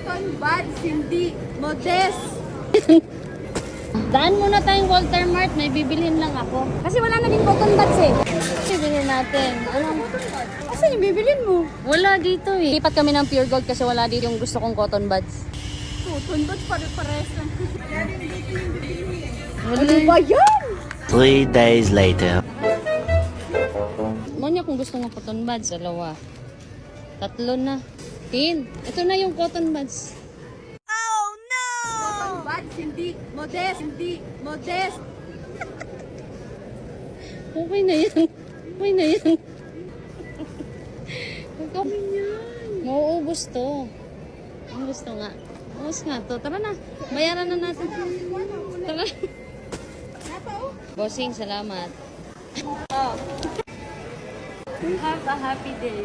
cotton buds, hindi modest. Daan muna tayong Walter Mart, may bibilhin lang ako. Kasi wala na din cotton buds eh. Bibilhin natin. Anong? Asan yung bibilin mo? Wala dito eh. Lipat kami ng Pure Gold kasi wala dito yung gusto kong cotton buds. Cotton buds, pare-pares lang. Wala. Ano ba yan? 3 days later. Mo niya kung gusto ng cotton buds, dalawa. Tatlo na. Tin, ito na yung cotton buds. Cotton buds, hindi modest, hindi modest. Okay na yan. Okay na yan. Okay Yan. Mauubos to. Ang gusto nga. Ubus nga to. Tara na. Bayaran na natin. Tara. Bossing, salamat. Oh. Have a happy day.